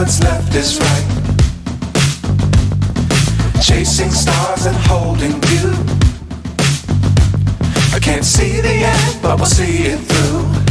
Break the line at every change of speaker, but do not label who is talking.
what's left is right. Chasing stars and holding you. I can't see the end, but we'll see it through.